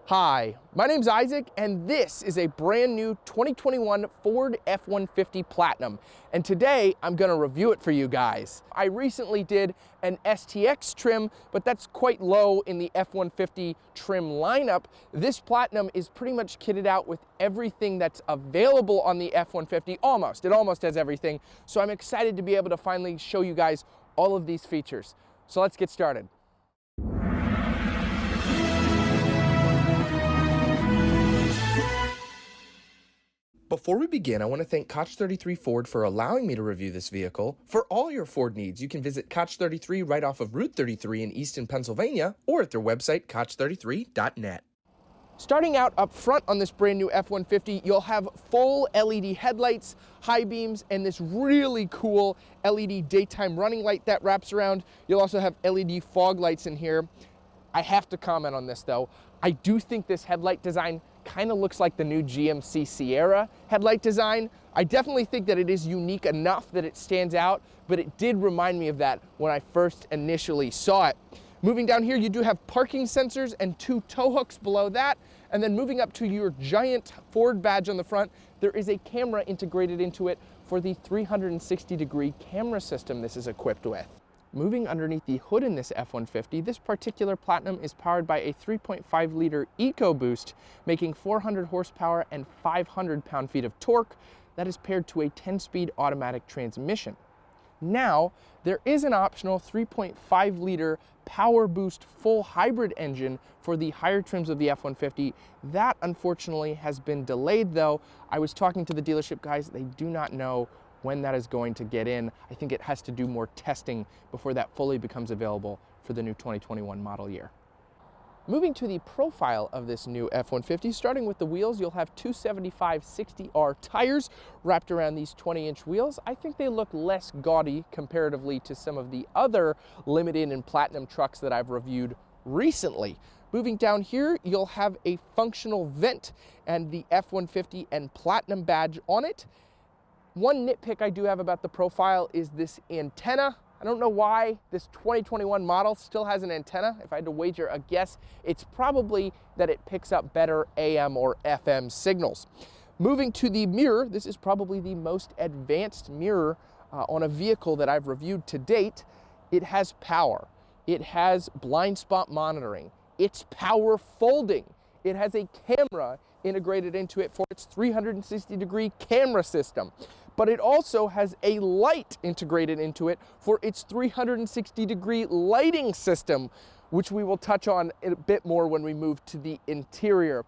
Hi, my name's Isaac, and this is a brand new 2021 Ford F-150 Platinum. And today, I'm gonna review it for you guys. I recently did an STX trim, but that's quite low in the F-150 trim lineup. This Platinum is pretty much kitted out with everything that's available on the F-150, almost. It almost has everything. So I'm excited to be able to finally show you guys all of these features. So let's get started. Before we begin, I want to thank Koch 33 Ford for allowing me to review this vehicle. For all your Ford needs, you can visit Koch 33 right off of Route 33 in Easton, Pennsylvania, or at their website, koch33.net. Starting out up front on this brand new F-150, you'll have full LED headlights, high beams, and this really cool LED daytime running light that wraps around. You'll also have LED fog lights in here. I have to comment on this though. I do think this headlight design kind of looks like the new GMC Sierra headlight design. I definitely think that it is unique enough that it stands out, but it did remind me of that when I first initially saw it. Moving down here, you do have parking sensors and 2 tow hooks below that. And then moving up to your giant Ford badge on the front, there is a camera integrated into it for the 360-degree camera system this is equipped with. Moving underneath the hood in this F-150, this particular Platinum is powered by a 3.5-liter EcoBoost, making 400 horsepower and 500 pound-feet of torque that is paired to a 10-speed automatic transmission. Now, there is an optional 3.5-liter Power Boost full hybrid engine for the higher trims of the F-150. That, unfortunately, has been delayed, though. I was talking to the dealership guys. They do not know when that is going to get in. I think it has to do more testing before that fully becomes available for the new 2021 model year. Moving to the profile of this new F-150, starting with the wheels, you'll have 275/60R tires wrapped around these 20-inch wheels. I think they look less gaudy comparatively to some of the other limited and Platinum trucks that I've reviewed recently. Moving down here, you'll have a functional vent and the F-150 and Platinum badge on it. One nitpick I do have about the profile is this antenna. I don't know why this 2021 model still has an antenna. If I had to wager a guess, it's probably that it picks up better AM or FM signals. Moving to the mirror, this is probably the most advanced mirror on a vehicle that I've reviewed to date. It has power. It has blind spot monitoring. It's power folding. It has a camera integrated into it for its 360-degree camera system. But it also has a light integrated into it for its 360-degree lighting system, which we will touch on a bit more when we move to the interior.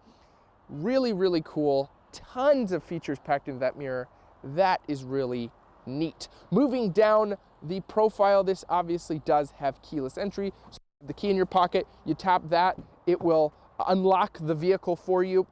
Really, really cool. Tons of features packed into that mirror. That is really neat. Moving down the profile, this obviously does have keyless entry. So the key in your pocket, you tap that, it will unlock the vehicle for you.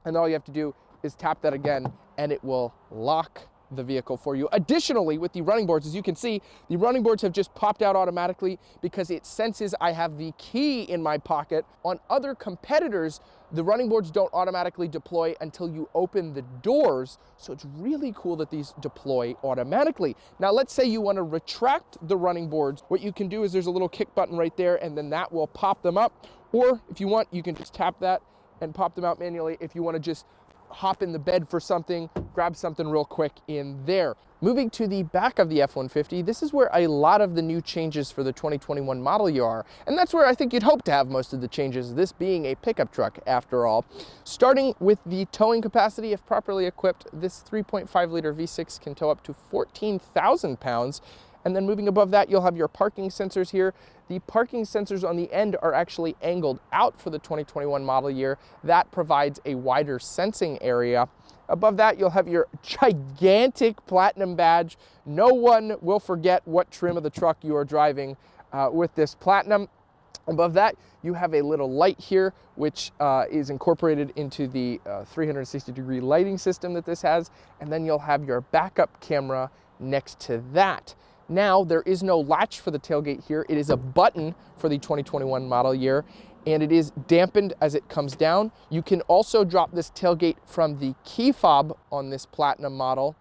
And all you have to do is tap that again, and it will lock the vehicle for you. Additionally, with the running boards, as you can see, the running boards have just popped out automatically because it senses I have the key in my pocket. On other competitors, the running boards don't automatically deploy until you open the doors, so it's really cool that these deploy automatically. Now, let's say you want to retract the running boards. What you can do is there's a little kick button right there, and then that will pop them up. Or if you want, you can just tap that and pop them out manually if you want to just hop in the bed for something, grab something real quick in there. Moving to the back of the F-150, this is where a lot of the new changes for the 2021 model year are, and that's where I think you'd hope to have most of the changes, this being a pickup truck after all. Starting with the towing capacity, if properly equipped, this 3.5-liter V6 can tow up to 14,000 pounds. And then moving above that, you'll have your parking sensors here. The parking sensors on the end are actually angled out for the 2021 model year. That provides a wider sensing area. Above that, you'll have your gigantic Platinum badge. No one will forget what trim of the truck you are driving with this Platinum. Above that, you have a little light here, which is incorporated into the 360-degree lighting system that this has. And then you'll have your backup camera next to that. Now, there is no latch for the tailgate here. It is a button for the 2021 model year, and it is dampened as it comes down. You can also drop this tailgate from the key fob on this Platinum model.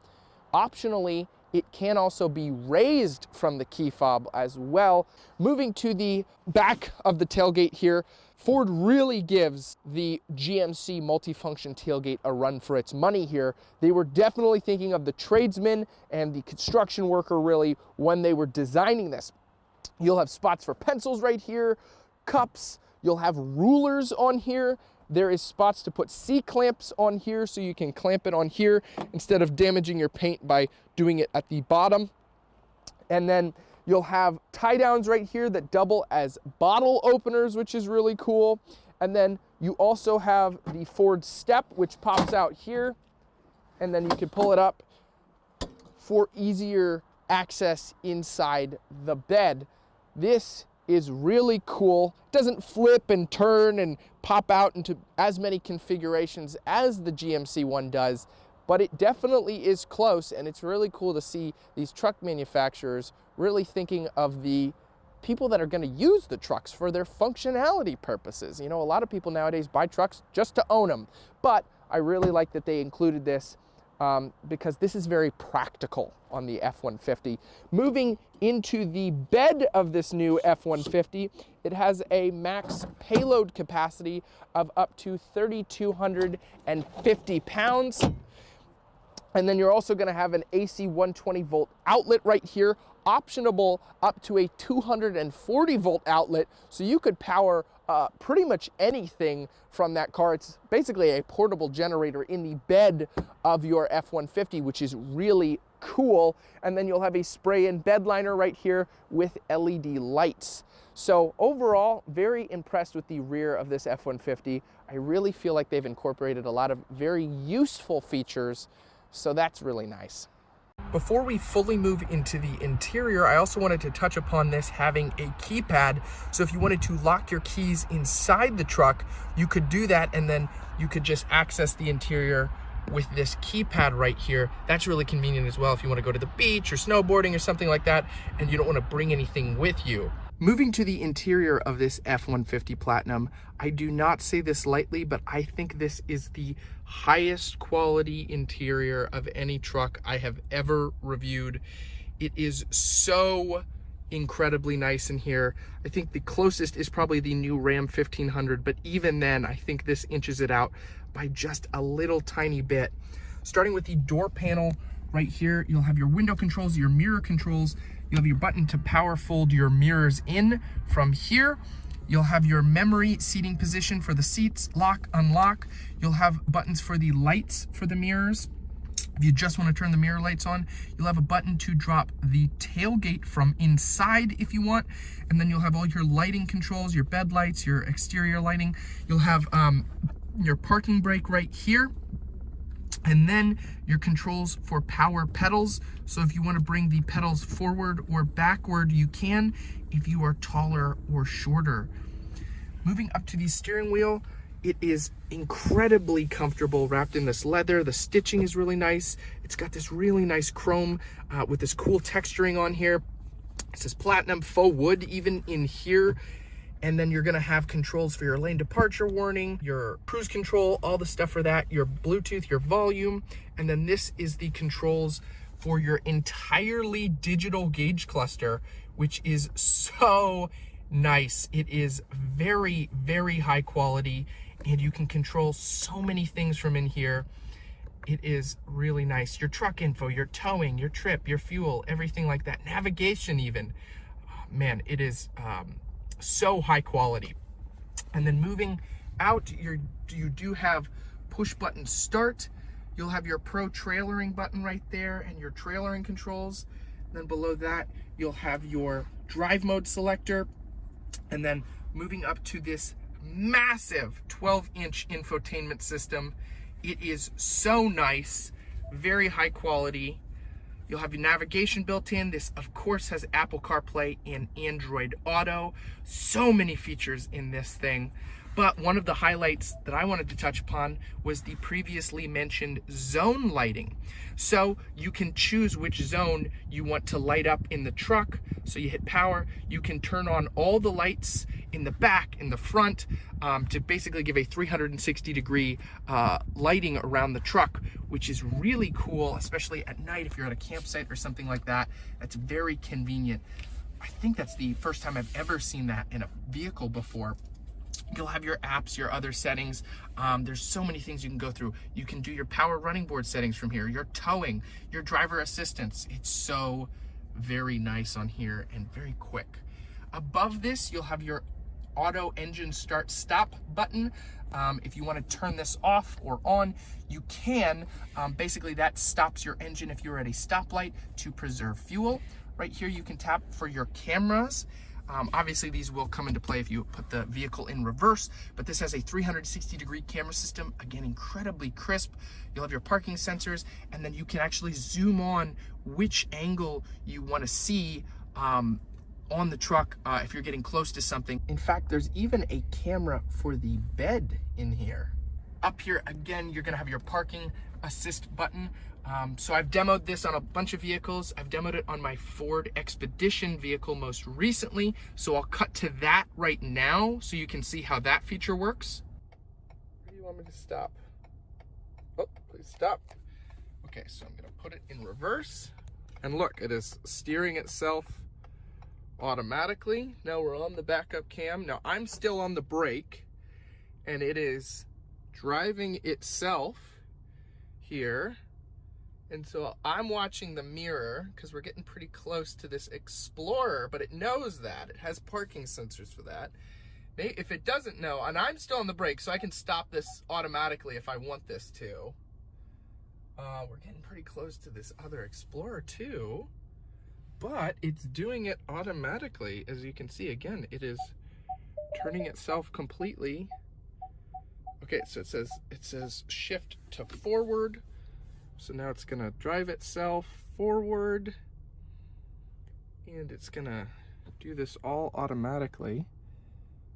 Optionally, it can also be raised from the key fob as well. Moving to the back of the tailgate here, Ford really gives the GMC multifunction tailgate a run for its money here. They were definitely thinking of the tradesman and the construction worker really when they were designing this. You'll have spots for pencils right here, cups, you'll have rulers on here. There is spots to put C-clamps on here so you can clamp it on here instead of damaging your paint by doing it at the bottom. And then you'll have tie downs right here that double as bottle openers, which is really cool. And then you also have the Ford step, which pops out here. And then you can pull it up for easier access inside the bed. This is really cool. It doesn't flip and turn and pop out into as many configurations as the GMC one does, but it definitely is close, and it's really cool to see these truck manufacturers really thinking of the people that are going to use the trucks for their functionality purposes. You know, a lot of people nowadays buy trucks just to own them, but I really like that they included this because this is very practical on the F-150. Moving into the bed of this new F-150, it has a max payload capacity of up to 3,250 pounds. And then you're also going to have an AC 120 volt outlet right here, optionable up to a 240 volt outlet, so you could power pretty much anything from that car. It's basically a portable generator in the bed of your F-150, which is really cool. And then you'll have a spray-in bed liner right here with LED lights. So overall, very impressed with the rear of this F-150. I really feel like they've incorporated a lot of very useful features, so that's really nice. Before we fully move into the interior, I also wanted to touch upon this having a keypad. So if you wanted to lock your keys inside the truck, you could do that, and then you could just access the interior with this keypad right here. That's really convenient as well if you want to go to the beach or snowboarding or something like that, and you don't want to bring anything with you. Moving to the interior of this F-150 Platinum, I do not say this lightly, but I think this is the highest quality interior of any truck I have ever reviewed. It is so incredibly nice in here. I think the closest is probably the new Ram 1500, but even then, I think this inches it out by just a little tiny bit. Starting with the door panel right here, you'll have your window controls, your mirror controls. You'll have your button to power fold your mirrors in from here. You'll have your memory seating position for the seats, lock, unlock. You'll have buttons for the lights for the mirrors. If you just want to turn the mirror lights on, you'll have a button to drop the tailgate from inside if you want. And then you'll have all your lighting controls, your bed lights, your exterior lighting. You'll have your parking brake right here. And then your controls for power pedals. So if you want to bring the pedals forward or backward, you can if you are taller or shorter. Moving up to the steering wheel, it is incredibly comfortable, wrapped in this leather. The stitching is really nice. It's got this really nice chrome with this cool texturing on here. It says platinum, faux wood even in here. And then you're gonna have controls for your lane departure warning, your cruise control, all the stuff for that, your Bluetooth, your volume. And then this is the controls for your entirely digital gauge cluster, which is so nice. It is very, very high quality, and you can control so many things from in here. It is really nice. Your truck info, your towing, your trip, your fuel, everything like that. Navigation even. Man, it is so high quality. And then moving out, you do have push button start. You'll have your pro trailering button right there and your trailering controls. And then below that, you'll have your drive mode selector. And then moving up to this massive 12-inch infotainment system. It is so nice, very high quality. You'll have your navigation built in. This, of course, has Apple CarPlay and Android Auto. So many features in this thing. But one of the highlights that I wanted to touch upon was the previously mentioned zone lighting. So you can choose which zone you want to light up in the truck. So you hit power, you can turn on all the lights in the back, in the front, to basically give a 360-degree lighting around the truck, which is really cool, especially at night if you're at a campsite or something like that. That's very convenient. I think that's the first time I've ever seen that in a vehicle before. You'll have your apps, your other settings. There's so many things you can go through. You can do your power running board settings from here, your towing, your driver assistance. It's so very nice on here and very quick. Above this, you'll have your auto engine start stop button. If you want to turn this off or on, you can. Basically, that stops your engine if you're at a stoplight to preserve fuel. Right here, you can tap for your cameras. Obviously, these will come into play if you put the vehicle in reverse, but this has a 360-degree camera system. Again, incredibly crisp. You'll have your parking sensors, and then you can actually zoom on which angle you want to see on the truck if you're getting close to something. In fact, there's even a camera for the bed in here. Up here, again, you're gonna have your parking assist button. So I've demoed this on a bunch of vehicles. I've demoed it on my Ford Expedition vehicle most recently. So I'll cut to that right now so you can see how that feature works. Where do you want me to stop? Oh, please stop. Okay, so I'm gonna put it in reverse. And look, it is steering itself automatically. Now we're on the backup cam. Now I'm still on the brake and it is driving itself here. And so I'm watching the mirror because we're getting pretty close to this Explorer, but it knows that. It has parking sensors for that. If it doesn't know, and I'm still on the brake, so I can stop this automatically if I want this to. We're getting pretty close to this other Explorer too, but it's doing it automatically. As you can see, again, it is turning itself completely. Okay, so it says shift to forward. So now it's gonna drive itself forward and it's gonna do this all automatically.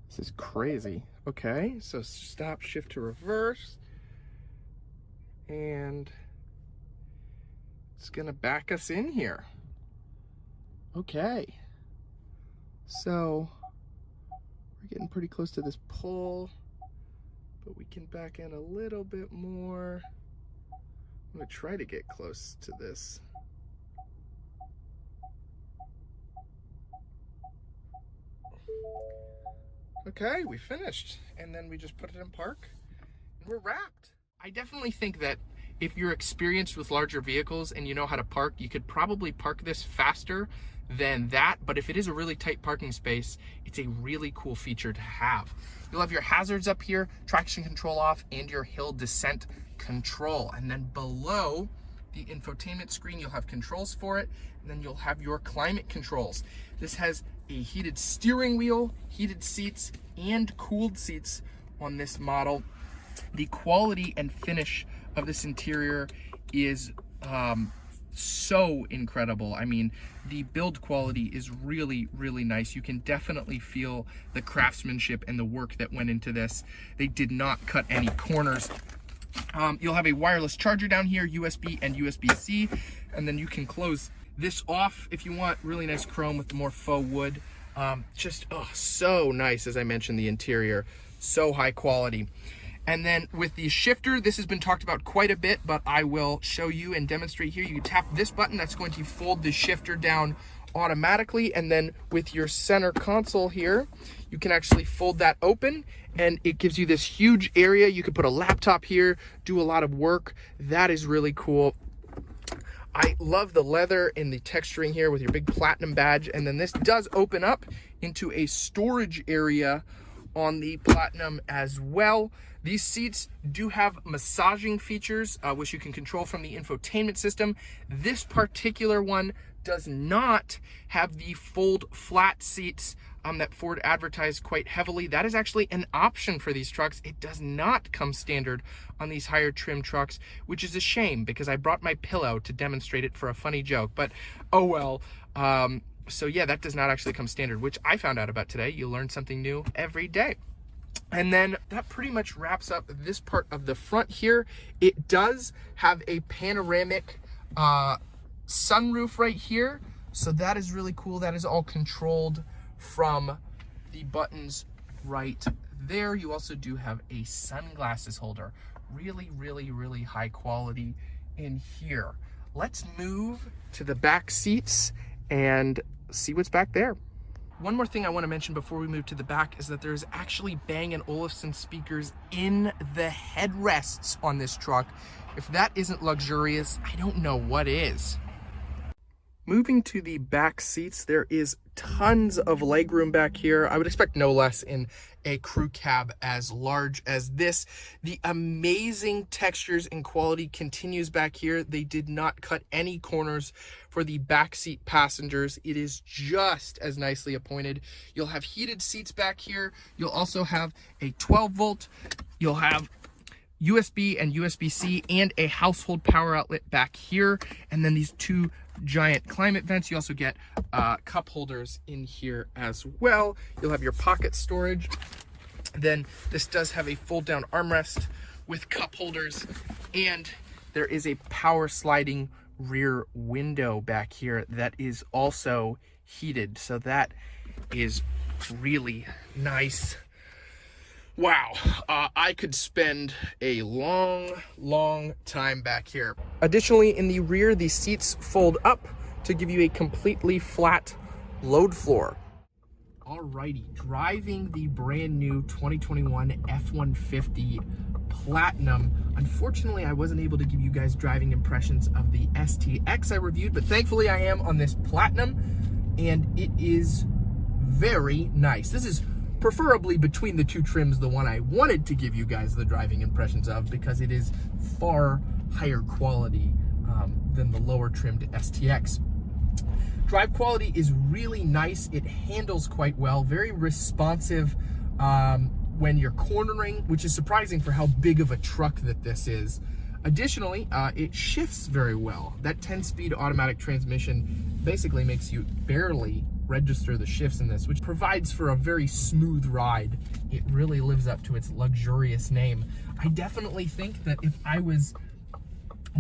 This is crazy. Okay, so stop, shift to reverse, and it's gonna back us in here. Okay, so we're getting pretty close to this pole, but we can back in a little bit more. I'm gonna try to get close to this. Okay, we finished. And then we just put it in park and we're wrapped. I definitely think that if you're experienced with larger vehicles and you know how to park, you could probably park this faster than that. But if it is a really tight parking space, it's a really cool feature to have. You'll have your hazards up here, traction control off, and your hill descent control. And then below the infotainment screen, you'll have controls for it, and then you'll have your climate controls. This has a heated steering wheel, heated seats, and cooled seats on this model. The quality and finish of this interior is so incredible. I mean, the build quality is really, really nice. You can definitely feel the craftsmanship and the work that went into this. They did not cut any corners. You'll have a wireless charger down here, USB and USB-C, and then you can close this off if you want. Really nice chrome with the more faux wood. Just so nice. As I mentioned, the interior, so high quality. And then with the shifter, this has been talked about quite a bit, but I will show you and demonstrate here. You tap this button, that's going to fold the shifter down automatically. And then with your center console here, you can actually fold that open and it gives you this huge area. You could put a laptop here, do a lot of work. That is really cool. I love the leather and the texturing here with your big platinum badge. And then this does open up into a storage area on the platinum as well. These seats do have massaging features, which you can control from the infotainment system. This particular one does not have the fold flat seats that Ford advertised quite heavily. That is actually an option for these trucks. It does not come standard on these higher trim trucks, which is a shame because I brought my pillow to demonstrate it for a funny joke, but oh well. So yeah, that does not actually come standard, which I found out about today. You learn something new every day. And then that pretty much wraps up this part of the front here. It does have a panoramic sunroof right here. So that is really cool. That is all controlled from the buttons right there. You also do have a sunglasses holder. Really, really, really high quality in here. Let's move to the back seats and see what's back there. One more thing I want to mention before we move to the back is that there's actually Bang & Olufsen speakers in the headrests on this truck. If that isn't luxurious, I don't know what is. Moving to the back seats, there is tons of legroom back here. I would expect no less in a crew cab as large as this. The amazing textures and quality continues back here. They did not cut any corners for the back seat passengers. It is just as nicely appointed. You'll have heated seats back here. You'll also have a 12 volt. You'll have USB and USB-C and a household power outlet back here. And then these two giant climate vents. You also get cup holders in here as well. You'll have your pocket storage. Then this does have a fold down armrest with cup holders, and there is a power sliding rear window back here that is also heated. So that is really nice. Wow, I could spend a long time back here. Additionally, in the rear, the seats fold up to give you a completely flat load floor. Alrighty, driving the brand new 2021 F-150 Platinum. Unfortunately, I wasn't able to give you guys driving impressions of the STX I reviewed, but thankfully I am on this Platinum, and it is very nice. This is preferably between the two trims, the one I wanted to give you guys the driving impressions of, because it is far higher quality than the lower trimmed STX. Drive quality is really nice. It handles quite well, very responsive when you're cornering, which is surprising for how big of a truck that this is. Additionally, it shifts very well. That 10-speed automatic transmission basically makes you barely register the shifts in this, which provides for a very smooth ride. It really lives up to its luxurious name. I definitely think that if I was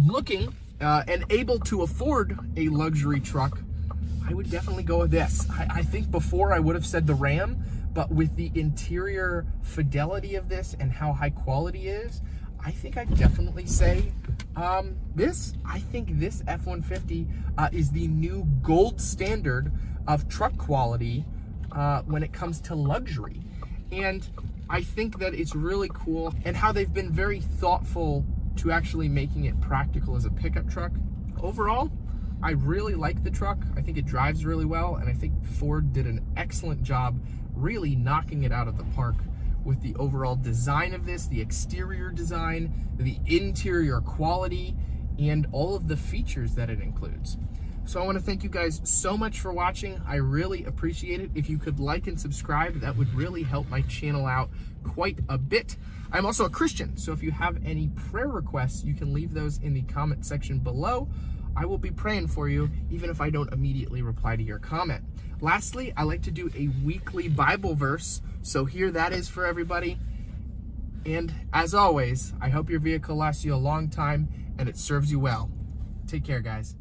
looking and able to afford a luxury truck, I would definitely go with this. I think before I would have said the Ram, but with the interior fidelity of this and how high quality it is, I think I'd definitely say this. I think this F-150 is the new gold standard of truck quality when it comes to luxury. And I think that it's really cool, and how they've been very thoughtful to actually making it practical as a pickup truck. Overall, I really like the truck. I think it drives really well, and I think Ford did an excellent job really knocking it out of the park with the overall design of this, the exterior design, the interior quality, and all of the features that it includes. So I want to thank you guys so much for watching. I really appreciate it. If you could like and subscribe, that would really help my channel out quite a bit. I'm also a Christian, so if you have any prayer requests, you can leave those in the comment section below. I will be praying for you, even if I don't immediately reply to your comment. Lastly, I like to do a weekly Bible verse, so here that is for everybody. And as always, I hope your vehicle lasts you a long time and it serves you well. Take care, guys.